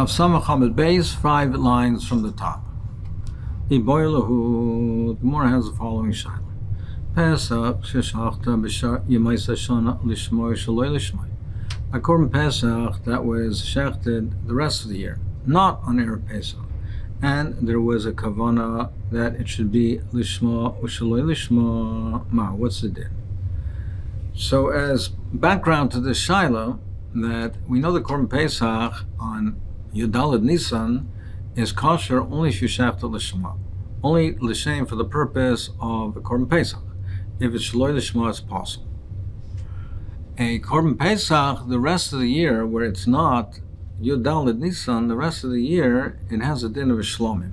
Daf Samach Hamid Beis, 5 lines from the top. The Gemara has the following shaila. Pesach sheshachta b'shar yemaisa shana lishmoy shaloi lishmoy. A korban Pesach that was shechted the rest of the year, not on Erev Pesach, and there was a kavana that it should be lishma or shaloi lishma. What's the din? So, as background to this shaila, that we know the korban Pesach on Yudalad Nisan is kosher only if you shechted lishma, only l'shem for the purpose of the korban Pesach. If it's shaloi lishma, it's possible. A korban Pesach, the rest of the year, where it's not Yudalad Nisan, the rest of the year, it has a din of a shlomim.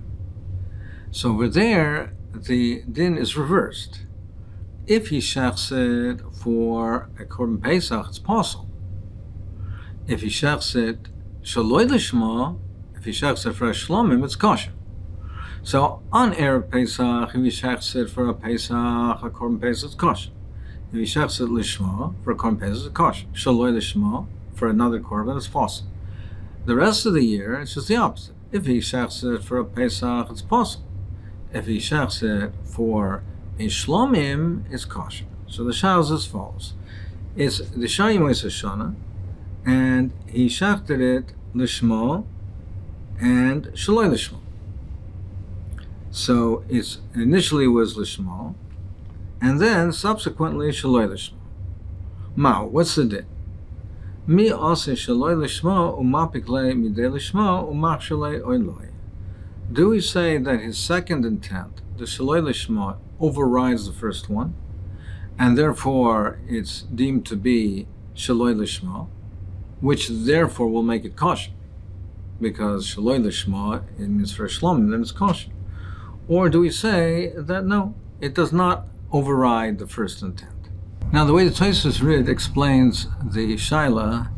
So over there, the din is reversed. If he shechs it for a korban Pesach, it's possible. If he shechs it shaloi lishma, if he shechs it for a shlomim, it's kosher. So on Erev Pesach, if he shechs it for a Pesach, a korban Pesach, it's kosher. If he shechs it lishma for a korban Pesach, it's kosher. Shaloi lishma for another korban, it's possible. The rest of the year, it's just the opposite. If he shechs it for a Pesach, it's possible. If he shechs it for a shlomim, it's kosher. So the shah is as follows: it's the Shayim Shana, and he shechted it lishma and shaloi lishma. So it's initially was lishma, and then subsequently shaloi lishma. What's the din? Mi ase shaloi lishma umapik le midei lishma umach shaloi oiloi. Do we say that his second intent, the shaloi lishma, overrides the first one, and therefore it's deemed to be shaloi lishma, which therefore will make it kosher, because shaloi lishma, it means for a shlomim, then it's kosher? Or do we say that no, it does not override the first intent? Now, the way the Tosfos Rid explains the shaila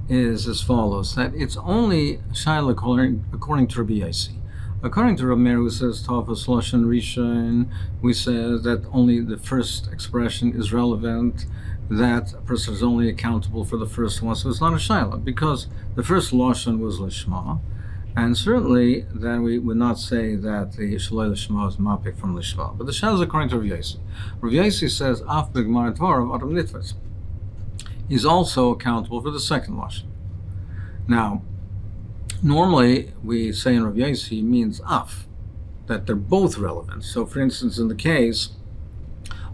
is as follows: that it's only shaila according to Rabbi Yossi. According to Rabbi Meir, who says Tafas Lashon Rishon, we say that only the first expression is relevant, that a person is only accountable for the first one, so it's not a shaila, because the first Lashon was Lishma, and certainly then we would not say that the Shaloi Lishma is mapik from Lishma. But the shaila is according to Rav Yossi. Rav Yossi says, Af b'gmar Torah Adam Nitves. He's also accountable for the second Lashon. Now, normally we say in Rav Yossi means Af, that they're both relevant. So for instance, in the case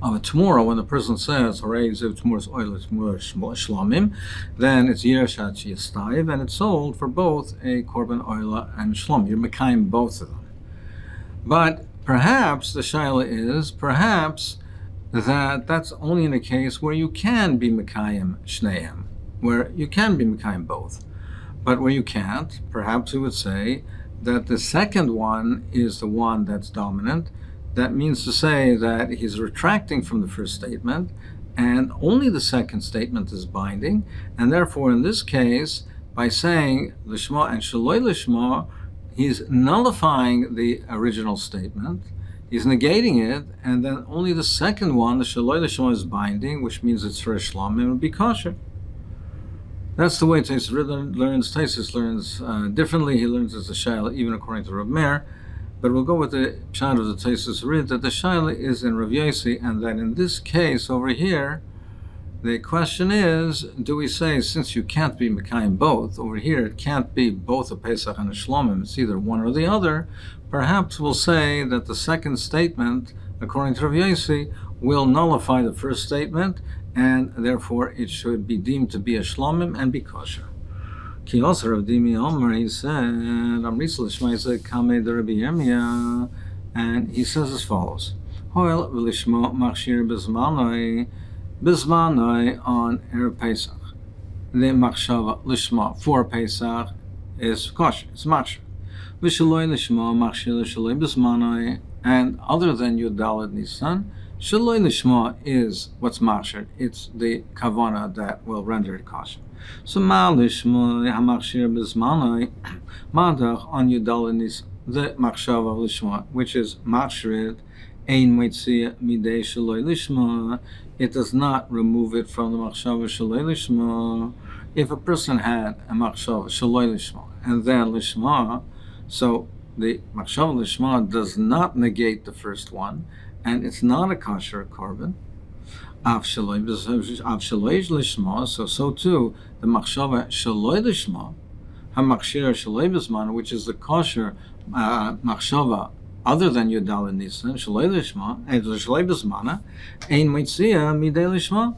of a Tamura, when the person says, Hooray, Tamura's oil is shlamim, then it's Yerashat Shiastaiv, and it's sold for both a korban oila and shlam. You're mekayim both of them. But perhaps the shaila is, perhaps that's only in a case where you can be mekayim shneim, where you can be mekayim both. But where you can't, perhaps we would say that the second one is the one that's dominant. That means to say that he's retracting from the first statement, and only the second statement is binding, and therefore in this case, by saying lishma and shaloi lishma, he's nullifying the original statement, he's negating it, and then only the second one, the shaloi lishma, is binding, which means it's for a shlamim, and would be kosher. That's the way Tosfos learns. Tosfos learns differently. He learns as a shaila, even according to Rav Meir. But we'll go with the pshat of the Tosfos Rid, that the shaila is in Rav Yossi, and that in this case over here, the question is, do we say, since you can't be mekayim both, over here it can't be both a Pesach and a Shlomim, it's either one or the other, perhaps we'll say that the second statement, according to Rav Yossi, will nullify the first statement, and therefore it should be deemed to be a Shlomim and be kosher. Ki also Rav Dimi Omer, he said, Amrisal Shmaisa Kamei de Rabbi Yirmiyah, and he says as follows: Hoil v'lishma machshir bizmanoi on Erev Pesach. The machshava lishma for Pesach is kosher, it's machshir. V'shaloi lishma machshir l'shaloi bizmanoi, and other than Yudalad Nisan, shaloi lishma is what's machshir. It's the kavana that will render it kosher. So lishma hamachshir bizmanoi madach on Yudalad Nisan, the machshava lishma, which is machshir ein motzia midei shaloi lishma. It does not remove it from the machshava shaloi lishma. If a person had a machshava shaloi lishma and then lishma. So the machshava lishma does not negate the first one, and it's not a kosher korban. Av shaloi lishma. So too the machshava shaloi lishma, hamachshir shaloi b'zman, which is the kosher machshava other than Yudal Nisan, Shalei Lishma, and Shalei B'zmana, Ein Meitzia Midei Lishma.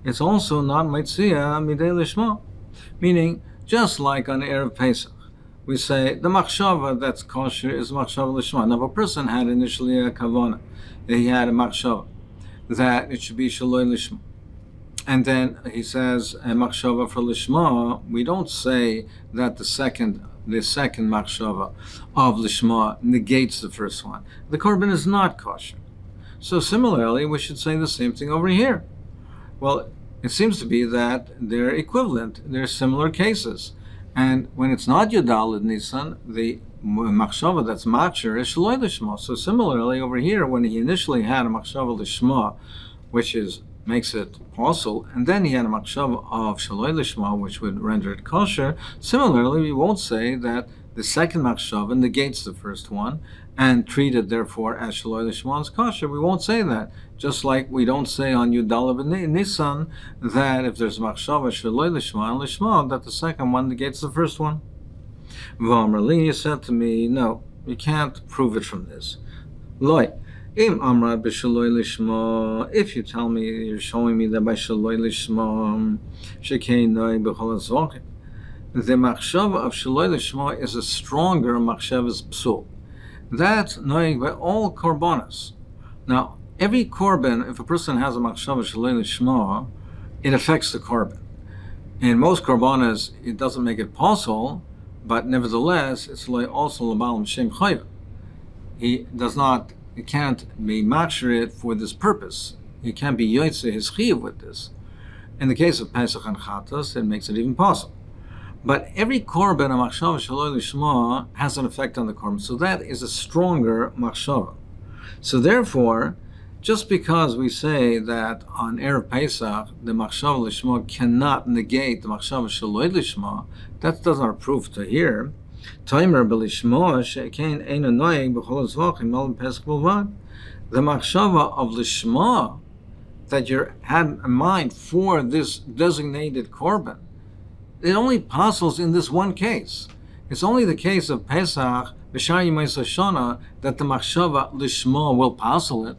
It's also not Meitzia Midei Lishma. Meaning, just like on Erev Pesach, we say the machshava that's kosher is machshava lishma. Now, if a person had initially a kavana, he had a machshava that it should be Shaloi Lishma, and then he says a machshava for lishma, we don't say that the second machshava of lishma negates the first one. The korban is not kosher. So similarly, we should say the same thing over here. Well, it seems to be that they're equivalent. They're similar cases. And when it's not Yudalid Nisan, the machshava that's matcher is Shaloi Lishma. So similarly, over here, when he initially had a machshava lishma, which makes it possible, and then he had a machshava of Shaloi Lishma, which would render it kosher. Similarly, we won't say that the second machshava negates the first one and treat it therefore as Shaloi Lishma is kosher. We won't say that. Just like we don't say on Yudalav Nisan that if there's machshava Shaloi Lishma and Lishma, that the second one negates the first one. V'amrali said to me, no, you can't prove it from this. Loi. Im amra b'shaloi lishma. If you tell me, you're showing me that by shaloi lishma, shekein noi b'chol hazvachim, the machshava of shaloi lishma is a stronger machshava's psul. That's knowing by all korbanos. Now, every korban, if a person has a machshava shaloi lishma, it affects the korban. In most korbanos, it doesn't make it possible, but nevertheless, it's like also l'balam shem chayv. He can't be matcher for this purpose. He can't be yoytze his chiyuv with this. In the case of Pesach and Chatas, it makes it even possible. But every korban, a machshava shaloi lishma, has an effect on the korban. So that is a stronger machshava. So therefore, just because we say that on Erev Pesach, the machshava lishma cannot negate the machshava shaloi lishma, that doesn't prove to here. Timer b'lishma shekein eino noyeg b'chol hazvachim al Pesach b'lvad. The machshava of lishma that you had in mind for this designated korban, it only passes in this one case. It's only the case of Pesach b'shar yimei Shana that the machshava lishma will passel it.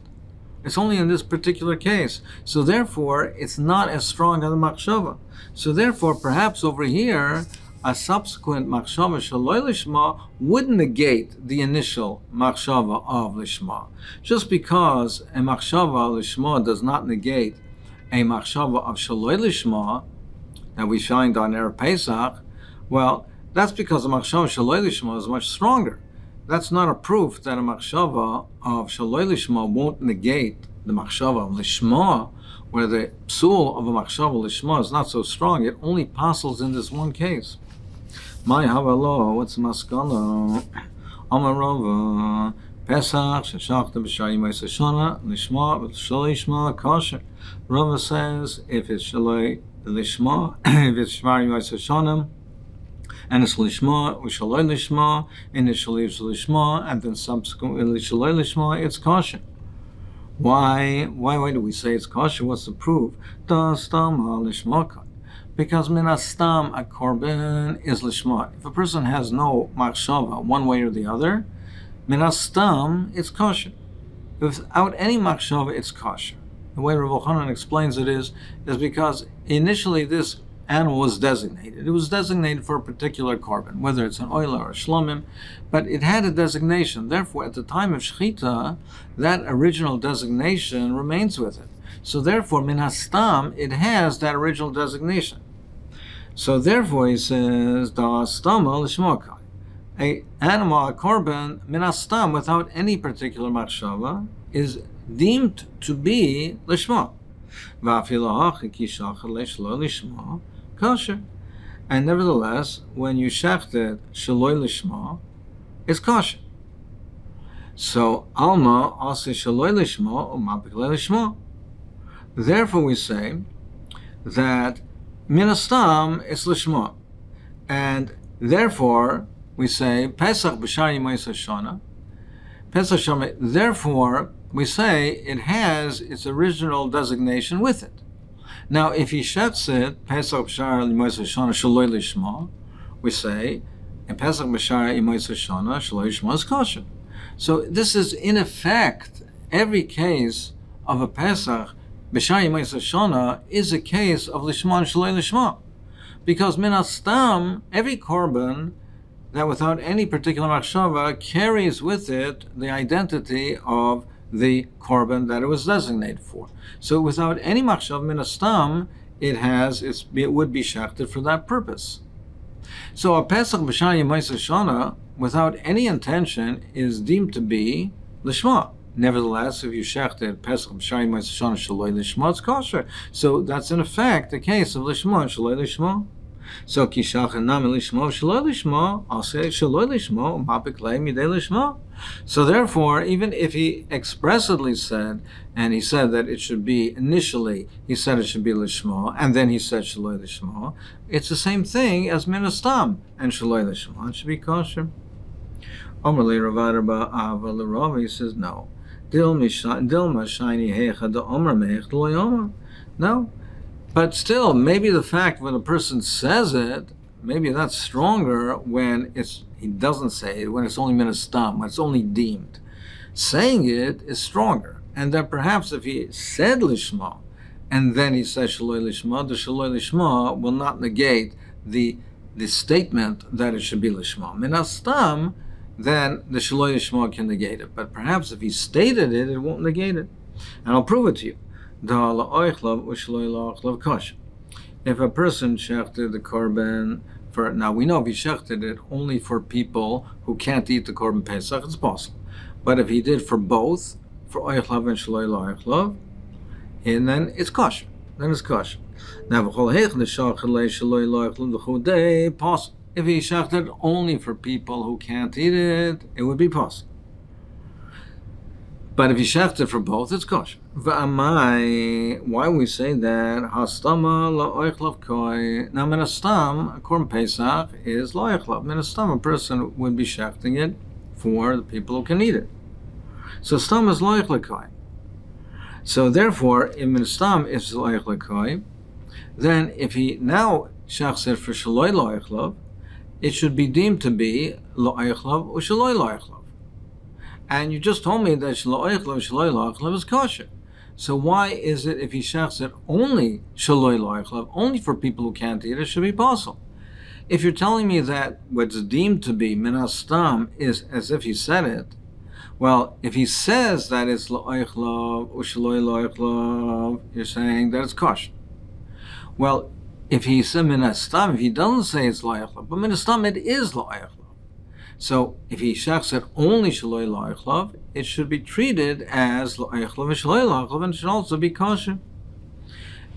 It's only in this particular case. So therefore, it's not as strong as the machshava. So therefore, perhaps over here, a subsequent machshava shaloi lishma would negate the initial machshava of lishma. Just because a machshava lishma does not negate a machshava of shaloi lishma that we find on Erev Pesach, well, that's because the machshava shaloi lishma is much stronger. That's not a proof that a machshava of shaloi lishma won't negate the machshava of lishma, where the psul of a machshava lishma is not so strong. It only passes in this one case. My havalo, what's maskala? Amarava Pesach sheshachta b'shar yimei Shana lishma v'shaloi lishma kosher. Rava says if it's shaloi lishma, if it's shmar yimei Shana, and it's lishma u'shaloi lishma, initially it's lishma, and then subsequently shaloi lishma, it's kosher. Why do we say it's kosher? What's the proof? Da stam lishma. Because minastam a korban is lishma. If a person has no machshava one way or the other, minastam it's kosher. Without any machshava, it's kosher. The way Rav Yochanan explains it is because initially this animal was designated. It was designated for a particular korban, whether it's an oila or a shlomim, but it had a designation. Therefore, at the time of shechita, that original designation remains with it. So therefore, minastam, it has that original designation. So therefore, he says, da stama lishmokai. A animal, a korban, minastam, without any particular machshava, is deemed to be lishma. Kosher. And nevertheless, when you shechted shaloi lishma, it's kosher. So alma also shaloi lishma umapik lishma. Therefore, we say that minastam is lishma, and Therefore, we say Pesach b'shar Yemos Hashana. Pesach Shama. Therefore, we say it has its original designation with it. Now, if he shets it Pesach b'shar Yemos Hashana shaloi lishma, we say in Pesach b'shar Yemos Hashana shaloi lishma is kosher. So this is in effect every case of a Pesach b'shar Yemos Hashana is a case of lishma and shaloi lishma. Because min hastam, every korban that without any particular machshava carries with it the identity of the korban that it was designated for. So without any machshava min hastam, it would be shechted for that purpose. So a Pesach b'shar Yemos Hashana, without any intention, is deemed to be lishma. Nevertheless, if you shechted Pesach b'shar Yemos Hashana shaloi lishma, it's kosher. So that's in effect the case of lishma and shaloi lishma. So kishachan nam lishma shaloi lishma, I'll say shaloi lishma mapik lei midei lishma. So therefore, even if he expressly said, and he said that it should be initially, he said it should be lishma, and then he said shaloi lishma, it's the same thing as min hastam and shaloi lishma. It should be kosher. Omer le Rav Adarba Ava l'Rav, he says no. Dilma shiny hecha da omer meich lo yomer. No. But still, maybe the fact when a person says it, maybe that's stronger when he doesn't say it, when it's only min hastam, when it's only deemed. Saying it is stronger. And then perhaps if he said lishma, and then he says shaloi lishma, the shaloi lishma will not negate the statement that it should be lishma. Min hastam, then the shaloi lishma can negate it. But perhaps if he stated it, it won't negate it. And I'll prove it to you. If a person shechted the korban for, now we know if he shechted it only for people who can't eat the korban Pesach, it's possible. But if he did for both, for oichlav and shaloi la'oichlav, and then it's kosher. Then it's kosher. Now, possible. If he shechted only for people who can't eat it, it would be possible. But if he shechted for both, it's kosher. Why we say that? Hastama la'oichlav koi. Now, min hastam, a korban Pesach is la'oichlav. Min hastam, a person would be shechting it for the people who can eat it. So stam is la'oichlav koi. So therefore, if min hastam is la'oichlav koi, then if he now shechts it for shaloi la'oichlav, it should be deemed to be la'oichlav or shaloi la'oichlav. And you just told me that shaloi la'oichlav is kosher. So why is it if he shechts it only shaloi la'oichlav, only for people who can't eat it, should be possible? If you're telling me that what's deemed to be min hastam is as if he said it, well, if he says that it's la'oichlav or shaloi la'oichlav, you're saying that it's kosher. Well, if he said min hastam, if he doesn't say it's la'oichlav, but min hastam it is la'oichlav. So if he shechts it only shaloi la'oichlav, it should be treated as la'oichlav and shaloi la'oichlav, and it should also be kosher.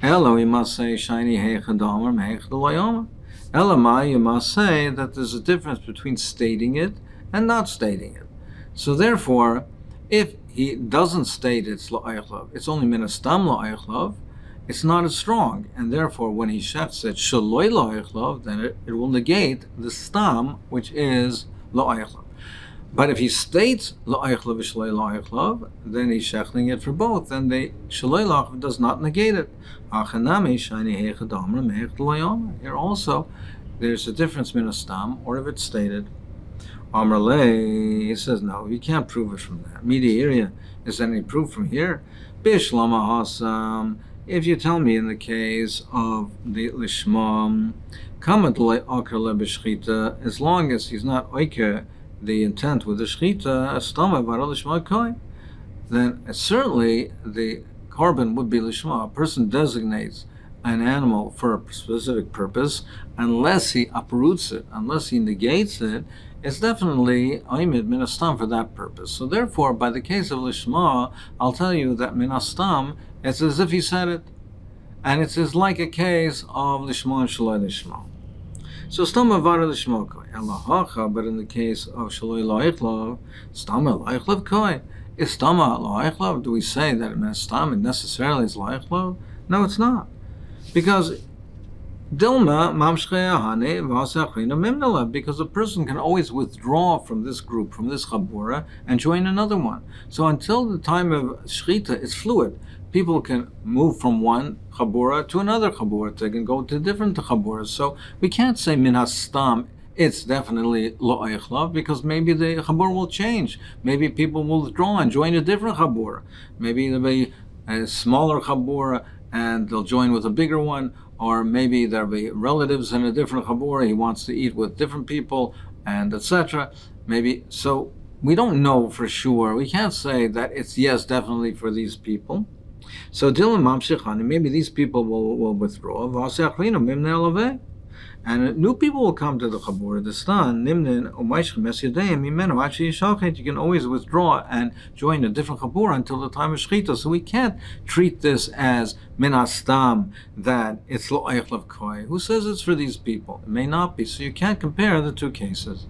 Elo, you must say shiny heicha damer meicha l'yomer. Elamai, you must say that there's a difference between stating it and not stating it. So therefore, if he doesn't state it's la'oichlav, it's only min hastam la'oichlav, it's not as strong, and therefore when he shechts it shaloi la'oichlav, then it will negate the stam, which is la'oichlav. But if he states la'oichlav v'shaloi la'oichlav, then he's shechting it for both, and the shaloi la'oichlav does not negate it. Here also, there's a difference min hastam, or if it's stated. Amar lei, he says, no, you can't prove it from that. Media area, is there any proof from here? Bishlama hasam, if you tell me in the case of the lishma, as long as he's not oiker the intent with the shchita, then certainly the korban would be lishma. A person designates an animal for a specific purpose, unless he uproots it, unless he negates it, it's definitely oimid min hastam for that purpose. So therefore, by the case of lishma, I'll tell you that min hastam, it's as if he said it, and it's like a case of lishma and shaloi lishma. So stama vara lishma koi, elahacha, but in the case of shaloi la'oichlav, stama la'oichlav koi. Is stama la'oichlav? Do we say that min hastam necessarily is la'oichlav? No, it's not, because Dilma mamshcheyahane v'asachrina mimnala, because a person can always withdraw from this group, from this chabura, and join another one. So until the time of shchita, it's fluid. People can move from one chabura to another chabura. They can go to different chaburas. So we can't say min hastam it's definitely lo eichlav, because maybe the chabur will change. Maybe people will withdraw and join a different chabura. Maybe there'll be a smaller chabura and they'll join with a bigger one, or maybe there'll be relatives in a different chabura. He wants to eat with different people, and etc. Maybe so. We don't know for sure. We can't say that it's yes, definitely for these people. So Dilim Mamshechani, maybe these people will withdraw. And new people will come to the Chabur. The Stan, Nimnin, Umayshchem, Esyadayim, Imenu, actually Yishalchet, you can always withdraw and join a different Chabur until the time of Shechita. So we can't treat this as Minastam, that it's Lo Eichlav Koi. Who says it's for these people? It may not be. So you can't compare the two cases.